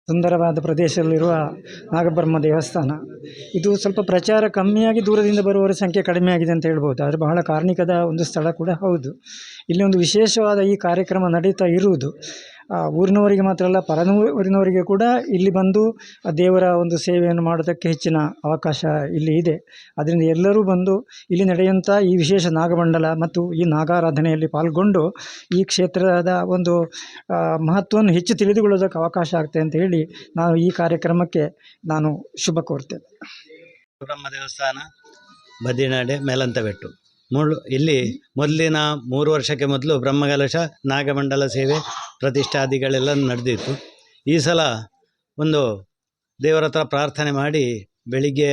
ಸುಂದರವಾದ ಪ್ರದೇಶದಲ್ಲಿರುವ ನಾಗಬ್ರಹ್ಮ ದೇವಸ್ಥಾನ. ಇದು ಸ್ವಲ್ಪ ಪ್ರಚಾರ ಕಮ್ಮಿಯಾಗಿ ದೂರದಿಂದ ಬರುವವರ ಸಂಖ್ಯೆ ಕಡಿಮೆ ಆಗಿದೆ ಅಂತ ಹೇಳ್ಬೋದು. ಆದರೆ ಬಹಳ ಕಾರ್ಣಿಕದ ಒಂದು ಸ್ಥಳ ಕೂಡ ಹೌದು. ಇಲ್ಲಿ ಒಂದು ವಿಶೇಷವಾದ ಈ ಕಾರ್ಯಕ್ರಮ ನಡೀತಾ ಇರುವುದು ಊರಿನವರಿಗೆ ಮಾತ್ರ ಅಲ್ಲ, ಪರನೂರಿನವರಿಗೆ ಕೂಡ ಇಲ್ಲಿ ಬಂದು ದೇವರ ಒಂದು ಸೇವೆಯನ್ನು ಮಾಡೋದಕ್ಕೆ ಹೆಚ್ಚಿನ ಅವಕಾಶ ಇಲ್ಲಿ ಇದೆ. ಅದರಿಂದ ಎಲ್ಲರೂ ಬಂದು ಇಲ್ಲಿ ನಡೆಯುವಂಥ ಈ ವಿಶೇಷ ನಾಗಮಂಡಲ ಮತ್ತು ಈ ನಾಗಾರಾಧನೆಯಲ್ಲಿ ಪಾಲ್ಗೊಂಡು ಈ ಕ್ಷೇತ್ರದ ಒಂದು ಮಹತ್ವವನ್ನು ಹೆಚ್ಚು ತಿಳಿದುಕೊಳ್ಳೋದಕ್ಕೆ ಅವಕಾಶ ಆಗ್ತದೆ ಅಂತ ಹೇಳಿ ನಾನು ಈ ಕಾರ್ಯಕ್ರಮಕ್ಕೆ ನಾನು ಶುಭ ಕೋರ್ತೇನೆ. ಬ್ರಹ್ಮ ದೇವಸ್ಥಾನ ಬದಿನಾಡೆ ಮೇಲಂತಬೆಟ್ಟು ಇಲ್ಲಿ ಮೊದಲಿನ 3 ವರ್ಷಕ್ಕೆ ಮೊದಲು ಬ್ರಹ್ಮಕಲಶ ನಾಗಮಂಡಲ ಸೇವೆ ಪ್ರತಿಷ್ಠಾದಿಗಳೆಲ್ಲ ನಡೆದಿತ್ತು. ಈ ಸಲ ಒಂದು ದೇವರ ಹತ್ರ ಪ್ರಾರ್ಥನೆ ಮಾಡಿ ಬೆಳಿಗ್ಗೆ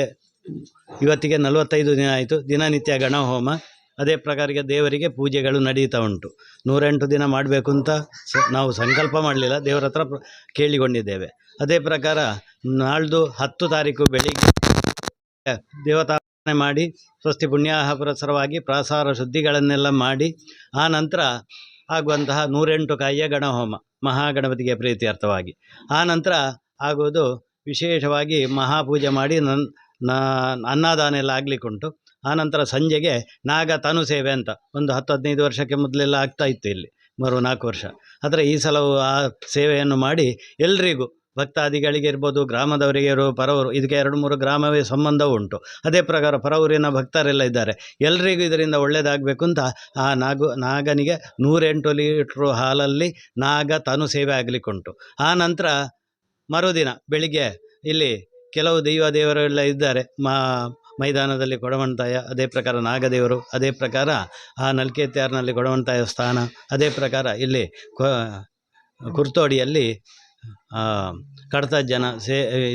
ಇವತ್ತಿಗೆ 45 ದಿನ ಆಯಿತು. ದಿನನಿತ್ಯ ಗಣಹೋಮ, ಅದೇ ಪ್ರಕಾರಕ್ಕೆ ದೇವರಿಗೆ ಪೂಜೆಗಳು ನಡೀತಾ ಉಂಟು. 108 ದಿನ ಮಾಡಬೇಕು ಅಂತ ನಾವು ಸಂಕಲ್ಪ ಮಾಡಲಿಲ್ಲ, ದೇವರ ಹತ್ರ ಕೇಳಿಕೊಂಡಿದ್ದೇವೆ. ಅದೇ ಪ್ರಕಾರ ನಾಳ್ದು 10 ತಾರೀಕು ಬೆಳಿಗ್ಗೆ ದೇವತಾ ಮಾಡಿ ಸ್ವಸ್ತಿ ಪುಣ್ಯಾಹ ಪುರಸ್ಸರವಾಗಿ ಪ್ರಾಸಾರ ಶುದ್ಧಿಗಳನ್ನೆಲ್ಲ ಮಾಡಿ ಆ ನಂತರ ಆಗುವಂತಹ 108 ಕಾಯಿಯ ಗಣಹೋಮ ಮಹಾಗಣಪತಿಗೆ ಪ್ರೀತ್ಯರ್ಥವಾಗಿ ಆ ನಂತರ ಆಗುವುದು ವಿಶೇಷವಾಗಿ ಮಹಾಪೂಜೆ ಮಾಡಿ ಅನ್ನದಾನ ಎಲ್ಲ ಆಗಲಿಕ್ಕುಂಟು. ಆನಂತರ ಸಂಜೆಗೆ ನಾಗ ತನು ಸೇವೆ ಅಂತ ಒಂದು 10-15 ವರ್ಷಕ್ಕೆ ಮೊದಲೆಲ್ಲ ಆಗ್ತಾ ಇತ್ತು ಇಲ್ಲಿ 3-4 ವರ್ಷ. ಆದರೆ ಈ ಸಲವು ಆ ಸೇವೆಯನ್ನು ಮಾಡಿ ಎಲ್ರಿಗೂ ಭಕ್ತಾದಿಗಳಿಗೆ ಇರ್ಬೋದು, ಗ್ರಾಮದವರಿಗೆ ಪರವರು, ಇದಕ್ಕೆ 2-3 ಗ್ರಾಮವೇ ಸಂಬಂಧ ಉಂಟು. ಅದೇ ಪ್ರಕಾರ ಪರವೂರಿನ ಭಕ್ತರೆಲ್ಲ ಇದ್ದಾರೆ. ಎಲ್ರಿಗೂ ಇದರಿಂದ ಒಳ್ಳೆಯದಾಗಬೇಕು ಅಂತ ಆ ನಾಗನಿಗೆ 108 ಲೀಟ್ರು ಹಾಲಲ್ಲಿ ನಾಗ ತನು ಸೇವೆ ಆಗಲಿಕ್ಕುಂಟು. ಆ ನಂತರ ಮರುದಿನ ಬೆಳಿಗ್ಗೆ ಇಲ್ಲಿ ಕೆಲವು ದೇವರೆಲ್ಲ ಇದ್ದಾರೆ. ಮೈದಾನದಲ್ಲಿ ಕೊಡವಂತಾಯ, ಅದೇ ಪ್ರಕಾರ ನಾಗದೇವರು, ಅದೇ ಪ್ರಕಾರ ಆ ನಲ್ಕೆತ್ಯಾರ್ನಲ್ಲಿ ಕೊಡವಂತಾಯ ಸ್ಥಾನ, ಅದೇ ಪ್ರಕಾರ ಇಲ್ಲಿ ಕುರ್ತೋಡಿಯಲ್ಲಿ ಕಡತಜ್ಜನ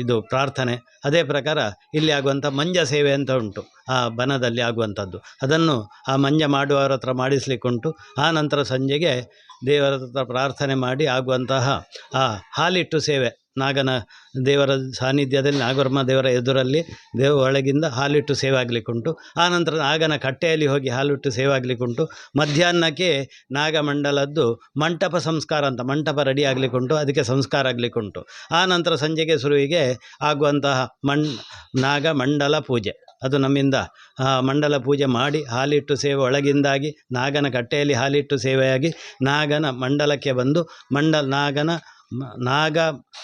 ಇದು ಪ್ರಾರ್ಥನೆ, ಅದೇ ಪ್ರಕಾರ ಇಲ್ಲಿ ಆಗುವಂಥ ಮಂಜ ಸೇವೆ ಅಂತ ಉಂಟು. ಆ ಬನದಲ್ಲಿ ಆಗುವಂಥದ್ದು ಅದನ್ನು ಆ ಮಂಜ ಮಾಡುವವರ ಹತ್ರ ಮಾಡಿಸ್ಲಿಕ್ಕುಂಟು. ಆ ನಂತರ ಸಂಜೆಗೆ ದೇವರ ಹತ್ರ ಪ್ರಾರ್ಥನೆ ಮಾಡಿ ಆಗುವಂತಹ ಆ ಹಾಲಿಟ್ಟು ಸೇವೆ, ನಾಗನ ದೇವರ ಸಾನ್ನಿಧ್ಯದಲ್ಲಿ ನಾಗಬ್ರಹ್ಮ ದೇವರ ಎದುರಲ್ಲಿ ಒಳಗಿಂದ ಹಾಲಿಟ್ಟು ಸೇವೆ ಆಗಲಿಕ್ಕುಂಟು. ಆನಂತರ ನಾಗನ ಕಟ್ಟೆಯಲ್ಲಿ ಹೋಗಿ ಹಾಲಿಟ್ಟು ಸೇವೆ ಆಗಲಿಕ್ಕುಂಟು. ಮಧ್ಯಾಹ್ನಕ್ಕೆ ನಾಗಮಂಡಲದ್ದು ಮಂಟಪ ಸಂಸ್ಕಾರ ಅಂತ ಮಂಟಪ ರೆಡಿ ಆಗಲಿಕ್ಕುಂಟು, ಅದಕ್ಕೆ ಸಂಸ್ಕಾರ ಆಗಲಿಕ್ಕುಂಟು. ಆ ನಂತರ ಸಂಜೆಗೆ ಶುರುವಿಗೆ ಆಗುವಂತಹ ನಾಗಮಂಡಲ ಪೂಜೆ, ಅದು ನಮ್ಮಿಂದ ಮಂಡಲ ಪೂಜೆ ಮಾಡಿ ಹಾಲಿಟ್ಟು ಸೇವೆ ಒಳಗಿಂದಾಗಿ ನಾಗನ ಕಟ್ಟೆಯಲ್ಲಿ ಹಾಲಿಟ್ಟು ಸೇವೆಯಾಗಿ ನಾಗನ ಮಂಡಲಕ್ಕೆ ಬಂದು ನಾಗ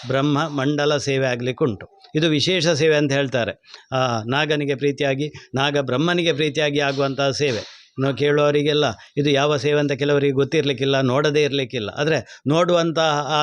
ಬ್ರಹ್ಮ ಮಂಡಲ ಸೇವೆ ಆಗಲಿಕ್ಕುಂಟು. ಇದು ವಿಶೇಷ ಸೇವೆ ಅಂತ ಹೇಳ್ತಾರೆ. ನಾಗನಿಗೆ ಪ್ರೀತಿಯಾಗಿ ನಾಗ ಬ್ರಹ್ಮನಿಗೆ ಪ್ರೀತಿಯಾಗಿ ಆಗುವಂತಹ ಸೇವೆ. ನಾವು ಕೇಳುವವರಿಗೆಲ್ಲ ಇದು ಯಾವ ಸೇವೆ ಅಂತ ಕೆಲವರಿಗೆ ಗೊತ್ತಿರಲಿಕ್ಕಿಲ್ಲ, ನೋಡದೇ ಇರಲಿಕ್ಕಿಲ್ಲ. ಆದರೆ ನೋಡುವಂತಹ ಆ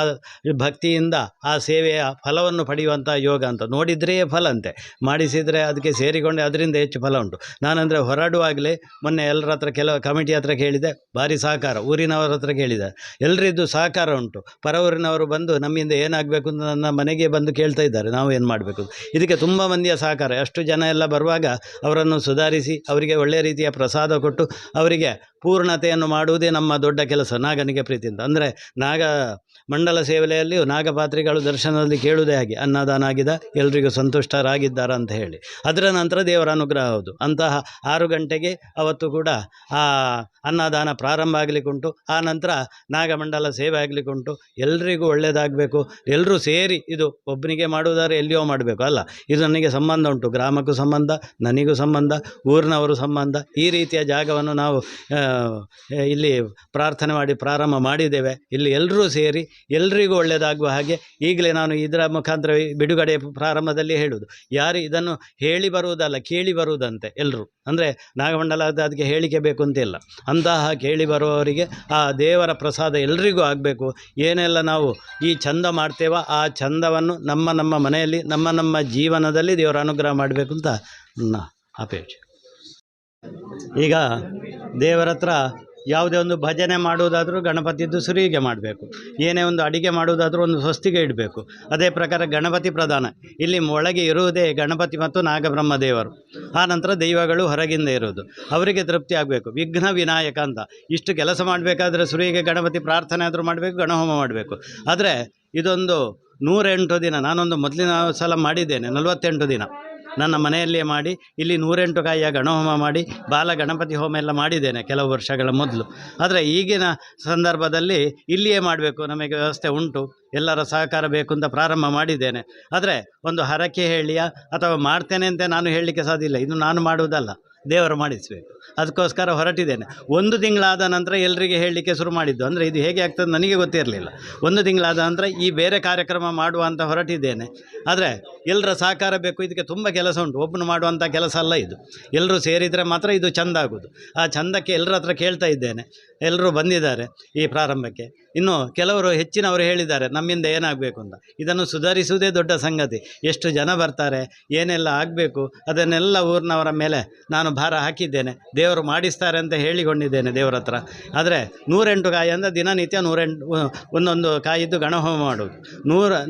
ಭಕ್ತಿಯಿಂದ ಆ ಸೇವೆಯ ಫಲವನ್ನು ಪಡೆಯುವಂಥ ಯೋಗ ಅಂತ ನೋಡಿದ್ರೇ ಫಲ ಅಂತೆ, ಮಾಡಿಸಿದರೆ ಅದಕ್ಕೆ ಸೇರಿಕೊಂಡೆ ಅದರಿಂದ ಹೆಚ್ಚು ಫಲ ಉಂಟು. ನಾನಂದರೆ ಹೊರಡುವಾಗಲೇ ಮೊನ್ನೆ ಎಲ್ಲರ ಹತ್ರ ಕೆಲವು ಕಮಿಟಿ ಹತ್ರ ಕೇಳಿದೆ, ಭಾರಿ ಸಹಕಾರ, ಊರಿನವರ ಹತ್ರ ಕೇಳಿದೆ, ಎಲ್ಲರಿದ್ದು ಸಹಕಾರ ಉಂಟು. ಪರವೂರಿನವರು ಬಂದು ನಮ್ಮಿಂದ ಏನಾಗಬೇಕು ಅಂತ ನನ್ನ ಮನೆಗೆ ಬಂದು ಕೇಳ್ತಾ ಇದ್ದಾರೆ, ನಾವು ಏನು ಮಾಡಬೇಕು. ಇದಕ್ಕೆ ತುಂಬ ಮಂದಿಯ ಸಹಕಾರ, ಅಷ್ಟು ಜನ ಎಲ್ಲ ಬರುವಾಗ ಅವರನ್ನು ಸುಧಾರಿಸಿ ಅವರಿಗೆ ಒಳ್ಳೆಯ ರೀತಿಯ ಪ್ರಸಾದ ಕೊಟ್ಟು ಅವರಿಗೆ ಪೂರ್ಣತೆಯನ್ನು ಮಾಡುವುದೇ ನಮ್ಮ ದೊಡ್ಡ ಕೆಲಸ ನಾಗನಿಗೆ ಪ್ರೀತಿಯಿಂದ. ಅಂದರೆ ನಾಗ ಮಂಡಲ ಸೇವೆಯಲ್ಲಿಯೂ ನಾಗಪಾತ್ರಿಗಳು ದರ್ಶನದಲ್ಲಿ ಕೇಳುವುದೇ ಹಾಗೆ, ಅನ್ನದಾನ ಆಗಿದೆ, ಎಲ್ರಿಗೂ ಸಂತುಷ್ಟರಾಗಿದ್ದಾರೆ ಅಂತ ಹೇಳಿ. ಅದರ ನಂತರ ದೇವರ ಅನುಗ್ರಹ ಹೌದು. ಅಂತಹ 6 ಗಂಟೆಗೆ ಅವತ್ತು ಕೂಡ ಆ ಅನ್ನದಾನ ಪ್ರಾರಂಭ ಆಗಲಿಕ್ಕುಂಟು. ಆ ನಂತರ ನಾಗಮಂಡಲ ಸೇವೆ ಆಗಲಿಕ್ಕುಂಟು. ಎಲ್ರಿಗೂ ಒಳ್ಳೆಯದಾಗಬೇಕು, ಎಲ್ಲರೂ ಸೇರಿ, ಇದು ಒಬ್ಬನಿಗೆ ಮಾಡುವುದಾದ್ರೆ ಎಲ್ಲಿಯೋ ಮಾಡಬೇಕು ಅಲ್ಲ, ಇದು ನನಗೆ ಸಂಬಂಧ ಉಂಟು, ಗ್ರಾಮಕ್ಕೂ ಸಂಬಂಧ, ನನಗೂ ಸಂಬಂಧ, ಊರಿನವರು ಸಂಬಂಧ. ಈ ರೀತಿಯ ಜಾಗವನ್ನು ನಾವು ಇಲ್ಲಿ ಪ್ರಾರ್ಥನೆ ಮಾಡಿ ಪ್ರಾರಂಭ ಮಾಡಿದ್ದೇವೆ. ಇಲ್ಲಿ ಎಲ್ಲರೂ ಸೇರಿ ಎಲ್ರಿಗೂ ಒಳ್ಳೆಯದಾಗುವ ಹಾಗೆ ಈಗಲೇ ನಾನು ಇದರ ಮುಖಾಂತರ ಬಿಡುಗಡೆ ಪ್ರಾರಂಭದಲ್ಲಿ ಹೇಳುವುದು, ಯಾರು ಇದನ್ನು ಹೇಳಿ ಬರುವುದಲ್ಲ ಕೇಳಿ ಬರುವುದಂತೆ. ಎಲ್ಲರೂ ಅಂದರೆ ನಾಗಮಂಡಲ ಅದಕ್ಕೆ ಹೇಳಿಕೆ ಬೇಕು ಅಂತಿಲ್ಲ, ಅಂತಹ ಕೇಳಿ ಬರುವವರಿಗೆ ಆ ದೇವರ ಪ್ರಸಾದ ಎಲ್ರಿಗೂ ಆಗಬೇಕು. ಏನೆಲ್ಲ ನಾವು ಈ ಚಂದ ಮಾಡ್ತೇವೋ ಆ ಚಂದವನ್ನು ನಮ್ಮ ಮನೆಯಲ್ಲಿ ನಮ್ಮ ಜೀವನದಲ್ಲಿ ದೇವರ ಅನುಗ್ರಹ ಮಾಡಬೇಕು ಅಂತ ನನ್ನ ಅಪೇಕ್ಷೆ. ಈಗ ದೇವರ ಹತ್ರ ಯಾವುದೇ ಒಂದು ಭಜನೆ ಮಾಡುವುದಾದರೂ ಗಣಪತಿದ್ದು ಸುರಿಗೆ ಮಾಡಬೇಕು, ಏನೇ ಒಂದು ಅಡಿಗೆ ಮಾಡುವುದಾದರೂ ಒಂದು ಸ್ವಸ್ತಿಗೆ ಇಡಬೇಕು. ಅದೇ ಪ್ರಕಾರ ಗಣಪತಿ ಪ್ರಧಾನ, ಇಲ್ಲಿ ಒಳಗೆ ಇರುವುದೇ ಗಣಪತಿ ಮತ್ತು ನಾಗಬ್ರಹ್ಮ ದೇವರು. ಆ ನಂತರ ದೈವಗಳು ಹೊರಗಿಂದ ಇರುವುದು, ಅವರಿಗೆ ತೃಪ್ತಿ ಆಗಬೇಕು. ವಿಘ್ನ ವಿನಾಯಕ ಅಂತ ಇಷ್ಟು ಕೆಲಸ ಮಾಡಬೇಕಾದ್ರೆ ಸುರಿಗೆ ಗಣಪತಿ ಪ್ರಾರ್ಥನೆ ಆದರೂ ಮಾಡಬೇಕು, ಗಣಹೋಮ ಮಾಡಬೇಕು. ಆದರೆ ಇದೊಂದು 108 ದಿನ, ನಾನೊಂದು ಮೊದಲಿನ ಸಲ ಮಾಡಿದ್ದೇನೆ 48 ದಿನ ನನ್ನ ಮನೆಯಲ್ಲಿಯೇ ಮಾಡಿ, ಇಲ್ಲಿ 108 ಕಾಯಿಯ ಗಣಹೋಮ ಮಾಡಿ ಬಾಲ ಗಣಪತಿ ಹೋಮ ಎಲ್ಲ ಮಾಡಿದ್ದೇನೆ ಕೆಲವು ವರ್ಷಗಳ ಮೊದಲು. ಆದರೆ ಈಗಿನ ಸಂದರ್ಭದಲ್ಲಿ ಇಲ್ಲಿಯೇ ಮಾಡಬೇಕು, ನಮಗೆ ವ್ಯವಸ್ಥೆ ಉಂಟು. ಎಲ್ಲರ ಸಹಕಾರ ಬೇಕು ಅಂತ ಪ್ರಾರಂಭ ಮಾಡಿದ್ದೇನೆ. ಆದರೆ ಒಂದು ಹರಕೆ ಹೇಳಿಯ ಅಥವಾ ಮಾಡ್ತೇನೆ ಅಂತ ನಾನು ಹೇಳಲಿಕ್ಕೆ ಸಾಧ್ಯ ಇಲ್ಲ. ಇದು ನಾನು ಮಾಡುವುದಲ್ಲ, ದೇವರು ಮಾಡಿಸಬೇಕು. ಅದಕ್ಕೋಸ್ಕರ ಹೊರಟಿದ್ದೇನೆ. 1 ತಿಂಗಳಾದ ನಂತರ ಎಲ್ಲರಿಗೆ ಹೇಳಲಿಕ್ಕೆ ಶುರು ಮಾಡಿದ್ದು. ಅಂದರೆ ಇದು ಹೇಗೆ ಆಗ್ತದೆ ನನಗೆ ಗೊತ್ತಿರಲಿಲ್ಲ. 1 ತಿಂಗಳಾದ ನಂತರ ಈ ಬೇರೆ ಕಾರ್ಯಕ್ರಮ ಮಾಡುವ ಅಂತ ಹೊರಟಿದ್ದೇನೆ. ಆದರೆ ಎಲ್ಲರ ಸಹಕಾರ ಬೇಕು. ಇದಕ್ಕೆ ತುಂಬ ಕೆಲಸ ಉಂಟು, ಒಬ್ಬನು ಮಾಡುವಂಥ ಕೆಲಸ ಅಲ್ಲ ಇದು. ಎಲ್ಲರೂ ಸೇರಿದರೆ ಮಾತ್ರ ಇದು ಚೆಂದ ಆಗೋದು. ಆ ಚೆಂದಕ್ಕೆ ಎಲ್ಲರ ಹತ್ರ ಕೇಳ್ತಾ ಇದ್ದೇನೆ. ಎಲ್ಲರೂ ಬಂದಿದ್ದಾರೆ ಈ ಪ್ರಾರಂಭಕ್ಕೆ. ಇನ್ನು ಕೆಲವರು ಹೆಚ್ಚಿನವರು ಹೇಳಿದ್ದಾರೆ ನಮ್ಮಿಂದ ಏನಾಗಬೇಕು ಅಂತ. ಇದನ್ನು ಸುಧಾರಿಸುವುದೇ ದೊಡ್ಡ ಸಂಗತಿ. ಎಷ್ಟು ಜನ ಬರ್ತಾರೆ, ಏನೆಲ್ಲ ಆಗಬೇಕು, ಅದನ್ನೆಲ್ಲ ಊರಿನವರ ಮೇಲೆ ನಾನು ಭಾರ ಹಾಕಿದ್ದೇನೆ. ದೇವರು ಮಾಡಿಸ್ತಾರೆ ಅಂತ ಹೇಳಿಕೊಂಡಿದ್ದೇನೆ ದೇವರ ಹತ್ರ. ಆದರೆ 108 ಕಾಯಿ ಅಂದರೆ ದಿನನಿತ್ಯ 108 ಒಂದೊಂದು ಕಾಯಿದ್ದು ಗಣಹೋಮ ಮಾಡೋದು.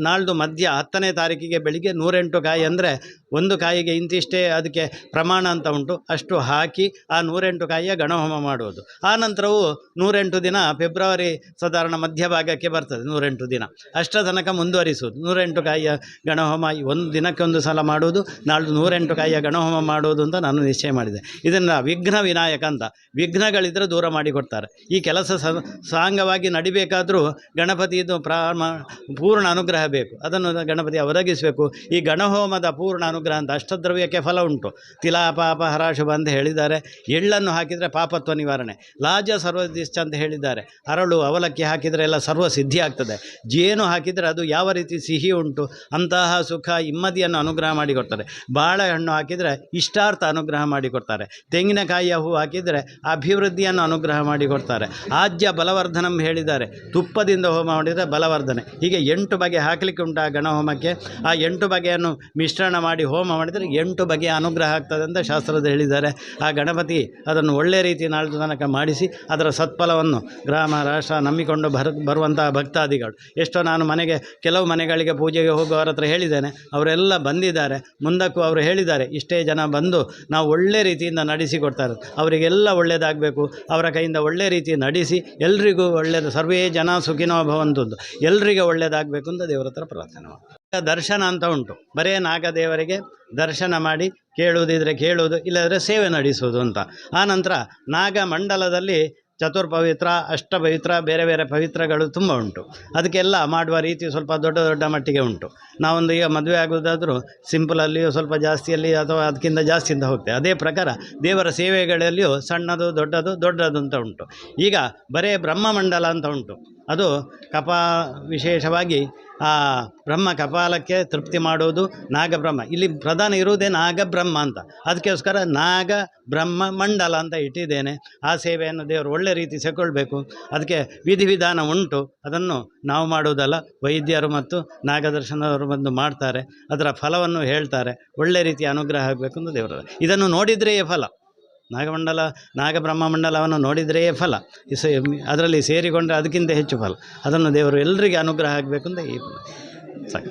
ನಾಳ್ದು ಮಧ್ಯ 10ನೇ ತಾರೀಕಿಗೆ ಬೆಳಿಗ್ಗೆ 108 ಕಾಯಿ ಅಂದರೆ ಒಂದು ಕಾಯಿಗೆ ಇಂತಿಷ್ಟೇ ಅದಕ್ಕೆ ಪ್ರಮಾಣ ಅಂತ ಉಂಟು. ಅಷ್ಟು ಹಾಕಿ ಆ 108 ಕಾಯಿಯ ಗಣಹೋಮ ಮಾಡುವುದು. ಆ ನಂತರವೂ 108 ದಿನ ಫೆಬ್ರವರಿ ಸಾಧಾರಣ ಮಧ್ಯಭಾಗಕ್ಕೆ ಬರ್ತದೆ. 108 ದಿನ ಅಷ್ಟರ ತನಕ ಮುಂದುವರಿಸುವುದು. 108 ಕಾಯಿಯ ಗಣಹೋಮ ಒಂದು ದಿನಕ್ಕೆ ಒಂದು ಸಲ ಮಾಡುವುದು. ನಾಳ್ದು 108 ಕಾಯಿಯ ಗಣಹೋಮ ಮಾಡುವುದು ಅಂತ ನಾನು ನಿಶ್ಚಯ ಮಾಡಿದೆ. ಇದನ್ನು ವಿಘ್ನ ವಿನಾಯಕ ಅಂತ, ವಿಘ್ನಗಳಿದ್ದರೆ ದೂರ ಮಾಡಿಕೊಡ್ತಾರೆ. ಈ ಕೆಲಸ ಸಾಂಗವಾಗಿ ನಡಿಬೇಕಾದರೂ ಗಣಪತಿಯದು ಪೂರ್ಣ ಅನುಗ್ರಹ ಬೇಕು. ಅದನ್ನು ಗಣಪತಿ ಒದಗಿಸಬೇಕು. ಈ ಗಣಹೋಮದ ಪೂರ್ಣ ಅನುಗ್ರಹ ಅಂತ ಅಷ್ಟದ್ರವ್ಯಕ್ಕೆ ಫಲ ಉಂಟು. ತಿಲಾ ಪಾಪ ಹರಾಶುಭ ಅಂತ ಹೇಳಿದ್ದಾರೆ. ಎಳ್ಳನ್ನು ಹಾಕಿದರೆ ಪಾಪತ್ವ ನಿವಾರಣೆ. ಲಾಜ ಸರ್ವದಿಷ್ಟ ಅಂತ ಹೇಳಿದ್ದಾರೆ. ಅರಳು ಅವಲಕ್ಕಿ ಹಾಕಿದರೆ ಎಲ್ಲ ಸರ್ವ ಸಿದ್ಧಿ ಆಗ್ತದೆ. ಜೇನು ಹಾಕಿದರೆ ಅದು ಯಾವ ರೀತಿ ಸಿಹಿ ಉಂಟು ಅಂತಹ ಸುಖ ಇಮ್ಮದಿಯನ್ನು ಅನುಗ್ರಹ ಮಾಡಿಕೊಡ್ತಾರೆ. ಬಾಳೆಹಣ್ಣು ಹಾಕಿದರೆ ಇಷ್ಟಾರ್ಥ ಅನುಗ್ರಹ ಮಾಡಿಕೊಡ್ತಾರೆ. ತೆಂಗಿನಕಾಯಿಯ ಹೂ ಹಾಕಿದರೆ ಅಭಿವೃದ್ಧಿಯನ್ನು ಅನುಗ್ರಹ ಮಾಡಿಕೊಡ್ತಾರೆ. ಆಜ್ಯ ಬಲವರ್ಧನಂ ಹೇಳಿದ್ದಾರೆ. ತುಪ್ಪದಿಂದ ಹೋಮ ಮಾಡಿದರೆ ಬಲವರ್ಧನೆ. ಹೀಗೆ 8 ಬಗೆ ಹಾಕಲಿಕ್ಕೆ ಉಂಟು ಆ ಗಣಹೋಮಕ್ಕೆ. ಆ 8 ಬಗೆಯನ್ನು ಮಿಶ್ರಣ ಮಾಡಿ ಹೋಮ ಮಾಡಿದರೆ 8 ಬಗೆಯ ಅನುಗ್ರಹ ಆಗ್ತದೆ ಅಂತ ಶಾಸ್ತ್ರದ ಹೇಳಿದ್ದಾರೆ. ಆ ಗಣಪತಿ ಅದನ್ನು ಒಳ್ಳೆ ರೀತಿ ನಾಳ್ದು ತನಕ ಮಾಡಿಸಿ ಅದರ ಸತ್ಫಲವನ್ನು ಗ್ರಾಮ ರಾಷ್ಟ್ರ ನಂಬಿಕೊಂಡು ಬರುವಂತಹ ಭಕ್ತಾದಿಗಳು ಎಷ್ಟೋ ನಾನು ಕೆಲವು ಮನೆಗಳಿಗೆ ಪೂಜೆಗೆ ಹೋಗುವವರ ಹತ್ರ ಹೇಳಿದ್ದೇನೆ. ಅವರೆಲ್ಲ ಬಂದಿದ್ದಾರೆ. ಮುಂದಕ್ಕೂ ಅವರು ಹೇಳಿದ್ದಾರೆ ಇಷ್ಟೇ ಜನ ಬಂದು ನಾವು ಒಳ್ಳೆ ರೀತಿಯಿಂದ ನಡೆಸಿಕೊಡ್ತಾರೆ. ಅವರಿಗೆಲ್ಲ ಒಳ್ಳೆಯದಾಗಬೇಕು. ಅವರ ಕೈಯಿಂದ ಒಳ್ಳೆ ರೀತಿ ನಡೆಸಿ ಎಲ್ರಿಗೂ ಒಳ್ಳೆಯದು. ಸರ್ವೇ ಜನ ಸುಖಿನೋ ಭವಂತು, ಎಲ್ರಿಗೆ ಒಳ್ಳೆಯದಾಗಬೇಕು ಅಂತ ದೇವರ ಹತ್ರ ಪ್ರಾರ್ಥನೆ ಮಾಡಿ. ದರ್ಶನ ಅಂತ ಉಂಟು. ಬರೇ ನಾಗದೇವರಿಗೆ ದರ್ಶನ ಮಾಡಿ ಕೇಳುವುದಿದ್ರೆ ಕೇಳುವುದು, ಇಲ್ಲದ್ರೆ ಸೇವೆ ನಡೆಸುವುದು ಅಂತ. ಆನಂತರ ನಾಗಮಂಡಲದಲ್ಲಿ ಚತುರ್ಪವಿತ್ರ, ಅಷ್ಟಪವಿತ್ರ, ಬೇರೆ ಬೇರೆ ಪವಿತ್ರಗಳು ತುಂಬ ಉಂಟು. ಅದಕ್ಕೆಲ್ಲ ಮಾಡುವ ರೀತಿ ಸ್ವಲ್ಪ ದೊಡ್ಡ ದೊಡ್ಡ ಮಟ್ಟಿಗೆ ಉಂಟು. ನಾವೊಂದು ಈಗ ಮದುವೆ ಆಗೋದಾದರೂ ಸಿಂಪಲಲ್ಲಿಯೂ ಸ್ವಲ್ಪ ಜಾಸ್ತಿಯಲ್ಲಿ ಅಥವಾ ಅದಕ್ಕಿಂತ ಜಾಸ್ತಿಯಿಂದ ಹೋಗ್ತೇವೆ. ಅದೇ ಪ್ರಕಾರ ದೇವರ ಸೇವೆಗಳಲ್ಲಿಯೂ ಸಣ್ಣದು ದೊಡ್ಡದು ಅಂತ ಉಂಟು. ಈಗ ಬರೇ ಬ್ರಹ್ಮಮಂಡಲ ಅಂತ ಉಂಟು. ಅದು ವಿಶೇಷವಾಗಿ ಆ ಬ್ರಹ್ಮ ಕಪಾಲಕ್ಕೆ ತೃಪ್ತಿ ಮಾಡುವುದು ನಾಗಬ್ರಹ್ಮ. ಇಲ್ಲಿ ಪ್ರಧಾನ ಇರುವುದೇ ನಾಗಬ್ರಹ್ಮ ಅಂತ. ಅದಕ್ಕೋಸ್ಕರ ನಾಗ ಬ್ರಹ್ಮ ಮಂಡಲ ಅಂತ ಇಟ್ಟಿದ್ದೇನೆ. ಆ ಸೇವೆಯನ್ನು ದೇವರು ಒಳ್ಳೆ ರೀತಿ ತಗೊಳ್ಬೇಕು. ಅದಕ್ಕೆ ವಿಧಿವಿಧಾನ ಉಂಟು. ಅದನ್ನು ನಾವು ಮಾಡುವುದಲ್ಲ, ವೈದ್ಯರು ಮತ್ತು ನಾಗದರ್ಶನವರು ಬಂದು ಮಾಡ್ತಾರೆ. ಅದರ ಫಲವನ್ನು ಹೇಳ್ತಾರೆ. ಒಳ್ಳೆ ರೀತಿಯ ಅನುಗ್ರಹ ಆಗಬೇಕು ಅಂತ ದೇವರು. ಇದನ್ನು ನೋಡಿದ್ರೇ ಫಲ. ನಾಗಬ್ರಹ್ಮ ಮಂಡಲವನ್ನು ನೋಡಿದ್ರೇ ಫಲ. ಅದರಲ್ಲಿ ಸೇರಿಕೊಂಡ್ರೆ ಅದಕ್ಕಿಂತ ಹೆಚ್ಚು ಫಲ. ಅದನ್ನು ದೇವರು ಎಲ್ಲರಿಗೆ ಅನುಗ್ರಹ ಆಗಬೇಕು ಅಂತ ಈ ಸಾಕು.